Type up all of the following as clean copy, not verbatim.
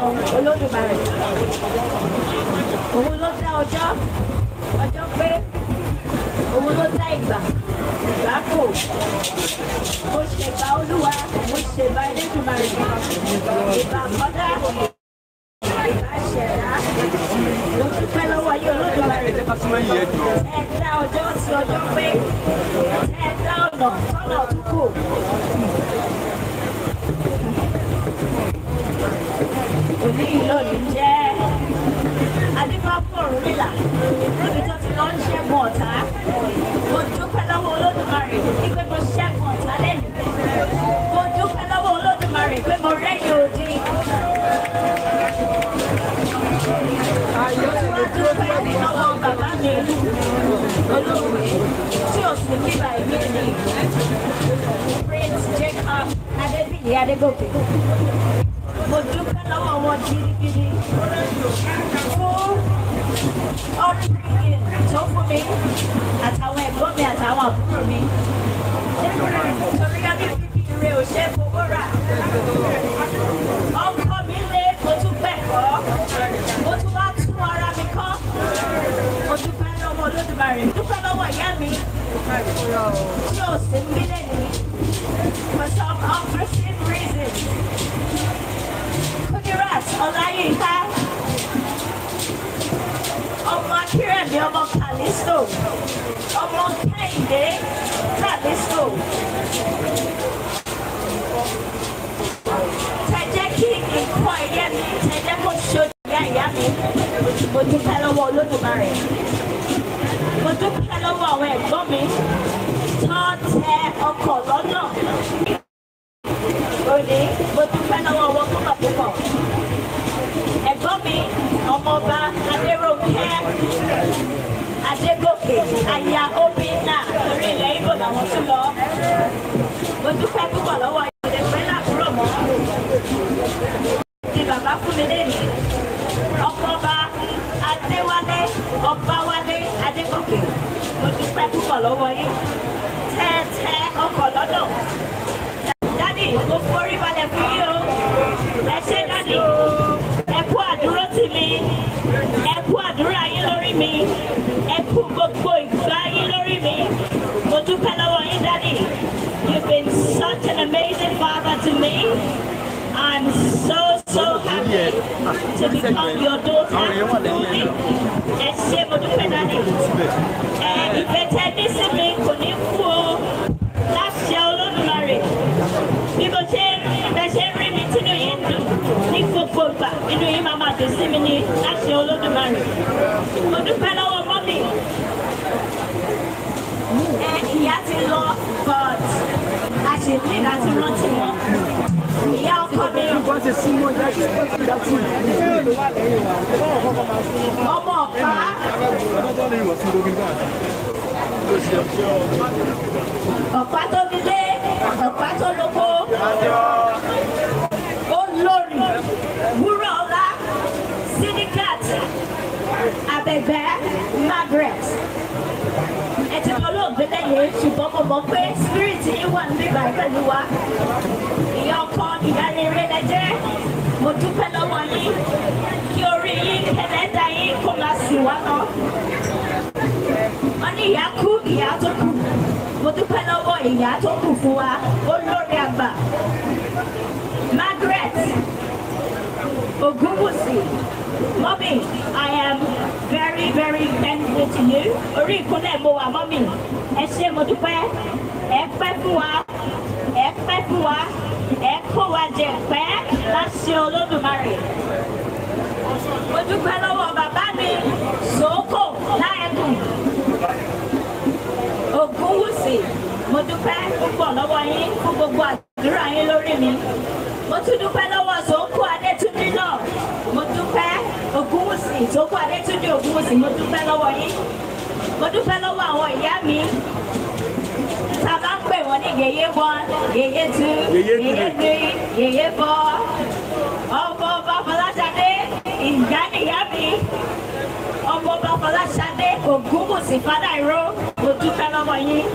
Olódùmarè. Òun ló dá ọjọ́ pé òun ló dá ìgbà kò. Mo ṣèbà Olúwa, mo ṣèbà Elédùmarè. Ìbà kọ́dá, ìbà ṣẹ̀dá. Mo dúpẹ́ lọ́wọ́ yín Olódùmarè. Ẹ dá ọjọ́ sí ọjọ́ pé ẹ dá ọ̀nà sọ́nà tó kù. Òní yìí lónìí jẹ́ Adébáfọ̀rún nílà níbi tó ti lọ ń ṣẹ́gun ọ̀tá. Mo dúpẹ́ lọ́wọ́ Olódùmarè pé mo ṣẹ́gun ọ̀tá lẹ́nu. Mo dúpẹ́ lọ́wọ́ Olódùmarè pé mo rẹ́yìn odi. Mo dúpẹ́ lọ́wọ́ bàbá mi olóògbé tí ò sì bíbá ìmí ni Prince Jacob Adébíyì Adégòkè. Mo dúpẹ́ lọ́wọ́ wọn gidigidi fún ọdún tó fún mi àtàwọn ẹ̀gbọ́n mi àtàwọn àbúrò mi. Torí adébíyì ò ṣe fowó rà. Ọkọ mi lé mo tún gbẹ̀kọ́. Mo tún wá tún ara mi kọ́. Mo dúpẹ́ lọ́wọ́ Olódùmarè. Mo dúpẹ́ lọ́wọ́ ìyá mi tí ò sí nílẹ̀ ní for some unforeseen reasons. Ọláyínká ọmọ Akírẹ̀mí ọmọ Kàlísítò ọmọ Kẹ́hìndé Kàlísítò tẹ̀jẹ́ kí nǹkan ẹ̀yẹ mi tẹ̀jẹ́ kó ṣojú ìyá mi. Mo dúpẹ́ lọ́wọ́ Olódùmarè. Mo dúpẹ́ lọ́wọ́ àwọn ẹ̀gbọ́n mi tó tẹ ọkọ̀ lọ́nà. Òní mo dúpẹ́ lọ́wọ́ wọn púpọ̀. Ẹ̀gbọ́n mi ọmọọba Adéròǹkẹ́ Adégòkè aya Obinna lórí ilẹ̀ Ìgbò làwọn tún lọ. Mo dúpẹ́ púpọ̀ lọ́wọ́ ìdẹ̀pẹ́ làbúrò mọ́. Ni bàbá fún mi lẹ́nu. Ọmọọba Adéwálé Ọbáwálé Adégòkè. Mo dúpẹ́ púpọ̀ lọ́wọ́ yín. Tẹ́tẹ́ ọkọ̀ lọ́dọ̀. Dádì, mo forí balẹ̀ fún yín o. Ẹ ṣé dádì. Ẹ kú àdúró tì mí. Ẹ kú àdúrà yín lórí mi. Ẹ kú gbogbo ìgbà yín lórí mi. Mo dúpẹ́ lọ́wọ́ yín dádì. You've been such an amazing father to me. I'm so happy to become your daughter. Ẹ ṣé mo dúpẹ́ dádì. Ìfẹ́ tẹ́ ní sí mi kò ní kú o. Láṣẹ Olódùmarè. Bí mo ṣe rí mi tínú yín dùn ní gbogbo ìgbà inú yín máa dùn sí mi ní láṣẹ Olódùmarè. Mo dúpẹ́ lọ́wọ́ mọ́mì. Ìyá ti lọ but a ṣe ní láti rántí wọn. Ìyá ọkọ mi. Ọmọ ọ̀pá. Ọ̀pá tó nílé, ọ̀pá tó lóko. Olori, Wúrọ̀ọ́lá, Syndicate, Abẹ̀bẹ̀, Margaret. Ẹ ti lọ lóògbé lẹ́yìn ṣùgbọ́n mo mọ̀ pé spirit yín wà níbà pẹ̀lú wa. Ìyá ọkọ ìyáléré lẹ́jẹ́. Mo dúpẹ́ lọ́wọ́ yín kí orí yín kẹlẹ́dà yín kó máa sì wá lọ. Wọ́n ní ìyá kú ìyá tó kù. Mo dúpẹ́ lọ́wọ́ ìyá tó kù fún wa olórí àgbà. Margaret Ogunwusi, Mommy, I am very thankful to you. Orí ìkúnlẹ̀ mo wà Mommy. Ẹ ṣé mo dúpẹ́. Ẹ pẹ́ fún wa. Ẹ pẹ́ fún wa. Ẹ kó wa jẹ pẹ́ láṣẹ Olódùmarè. Mo dúpẹ́ lọ́wọ́ bàbá mi Sòókò Láẹ̀kùn. Ogunwusi, mo dúpẹ́ púpọ̀ lọ́wọ́ yín fún gbogbo àdúrà yín lórí mi. Mo tún dúpẹ́ lọ́wọ́ Sòókò Adétúndé náà. Mo dúpẹ́ Ogunwusi, Sòókò Adétúndé Ogunwusi, mo dúpẹ́ lọ́wọ́ yín. Mo dúpẹ́ lọ́wọ́ àwọn ìyá mi. Ta máa ń pè wọ́n ní yèyé 1, yèyé 2, yèyé 3, yèyé 4. Ọmọ ọba Fọláṣadé, ìyá nìyá mi. Ọmọ ọba Fọláṣadé Ògúnwùsì Fádàìró, mo dúpẹ́ lọ́wọ́ yín.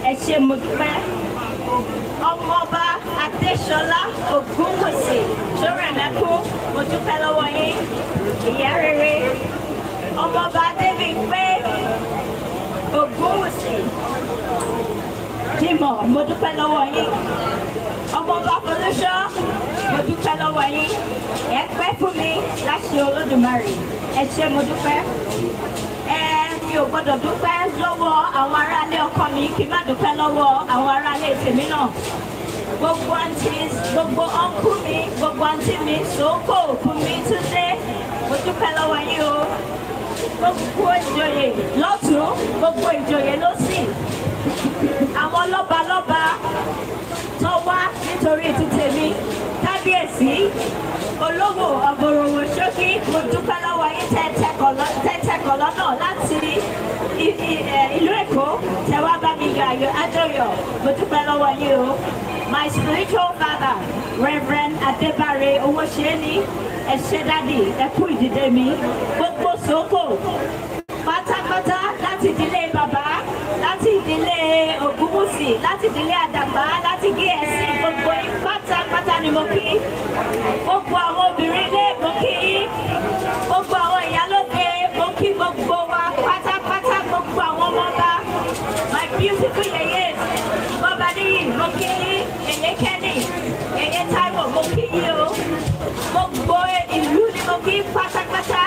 Ẹ ṣé mo dúpẹ́. Ọmọ ọba Adéṣọlá Ògúnwùsì Ṣórẹ̀mẹ́kú, mo dúpẹ́ lọ́wọ́ ìyá rere ọmọọba débi pé Ògúnwùsì Jímọ̀ mo dúpẹ́ lọ́wọ́ yín ọmọọba Folúṣọ́ mo dúpẹ́ lọ́wọ́ yín ẹ pẹ́ fún mi láṣẹ Olódùmarè ẹ ṣé mo dúpẹ́ mi ò gbọ́dọ̀ dúpẹ́ lọ́wọ́ àwọn aráalé ọkọ mi kí n má dúpẹ́ lọ́wọ́ àwọn aráalé tèmi náà gbogbo àǹtí gbogbo ọ̀nkú mi gbogbo àǹtí mi sòókò fún mi Túndé mo dúpẹ́ lọ́wọ́ yín o gbogbo ìjòyè lọ́tún gbogbo ìjòyè lósì àwọn lọ́balọ́ba tó wá nítorí ti tèmi kábíyèsí olówó ọ̀bọ̀rọ̀wò ṣókí mo dúpẹ́ lọ́wọ́ yín tẹ́tẹ́kọ̀ lọ́nà láti ìlú Èkó tẹ́wá bá mi yọ àyọ̀ àjọyọ̀ mo dúpẹ́ lọ́wọ́ yín o. My spiritual father, Reverend Adébárè Owóṣẹ́ni, ẹ ṣé dádì, ẹ kú ìdílé mi, gbogbo sóko, pátápátá láti ìdílé bàbá, láti ìdílé Ògúnwùsì, láti ìdílé Àdàbá, láti GSC, gbogbo yín pátápátá ni mo kí. Gbogbo àwọn obìnrin ilé mo kí yín, gbogbo àwọn ìyálóde mo kí gbogbo wa pátápátá, gbogbo àwọn ọmọọba, my beautiful yeye, bọ́ba níyì mo kí yín. Yeye Kenny, Yeye Taiwo, mo kí yín o. Gbogbo ìlú ni mo kí pátápátá.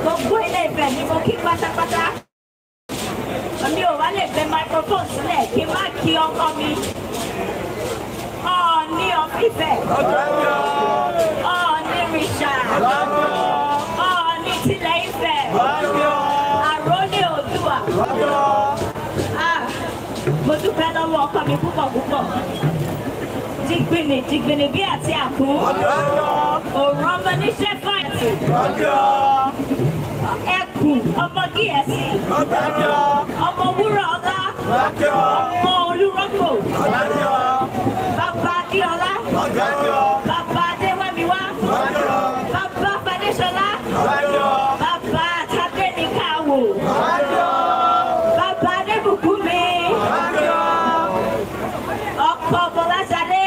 Gbogbo ilé Ifẹ̀ ni mo kí pátápátá. Mi ò wá lè gbé microphone sílẹ̀ kí n má kí ọkọ mi. Ooni of Ife. Ooni Rìṣà. Ooni tilẹ̀ Ifẹ̀. Àrólé Oòduà. Mo dúpẹ́ lọ́wọ́ ọkọ mi púpọ̀ púpọ̀. Jìgbìnì bí àti àkún. Òrùn ọmọ níṣẹ́ fáìtì. Ẹkùn ọmọ GSC. Ọmọ wúrà ọlá. Ọmọ olúrọ́pò. Bàbá Adéọlá. Bàbá Adéwẹ́miwá. Bàbá Fadéṣọlá. Bàbá Tadéníkàwò. Bàbá Adébùkúnmi. Ọkọ Bọ́láṣadé.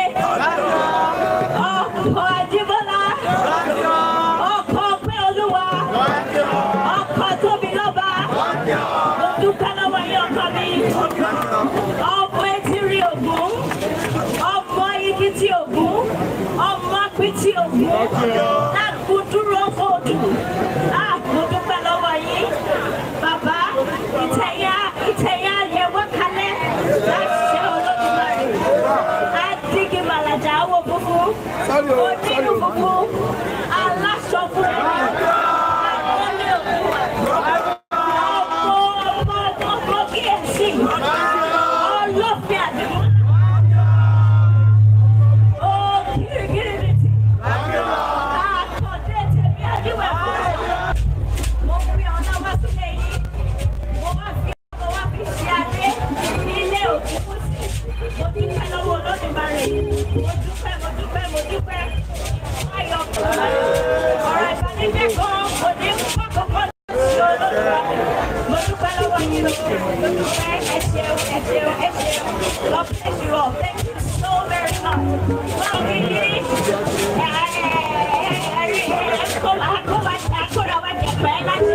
Ọkọ Ajíbọ́lá. Ọkọ Pẹ́ Olúwa. Ọkọ Tóbilọ́ba. Mo dúpẹ́ lọ́wọ́ yín ọkọ mi. Ọmọ Etiri Ògún. Ọmọ Igiti Ògún. Ọmọ Apiti Ògún. Lágùdúró Fòdù. Mo dúpẹ́ lọ́wọ́ yín. Bàbá ìtẹ̀yà yẹ̀wọ́ kalẹ̀. Láṣẹ Olódùmarè. Adigi Màlàjà owó funfun. Onínú funfun. Aláṣọ funfun. Àkọlé òkú. Ọmọ kíyèsí. Ọlọ́fin àdìmọ́. Ó gírígírí mi tì. Àkọ́dé tèmi àdìwẹ̀ fún. Mo fi ọ̀nà wá sílé yìí. Mo wá fi ṣe adé nílé Ògúnwùsì. Mo dúpẹ́ lọ́wọ́ Olódùmarè. Mo dúpẹ́. Ayọ̀ ọ̀rọ̀ ìbánijẹ́ kan kò ní kọ́kọ́ sí Olódùmarè. Mo dúpẹ́ lọ́wọ́ yín lọ. Mo dúpẹ́ ẹ ṣeun. God bless you all. Thank you so very much. Báwo ni àkóra wa jẹ pẹ́ láti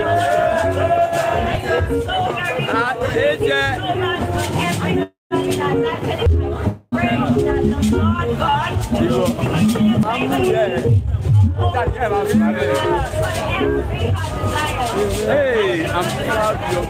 so very much. Thank you so much for everybody that's actually praying that the Lord God Hey, I'm proud of you.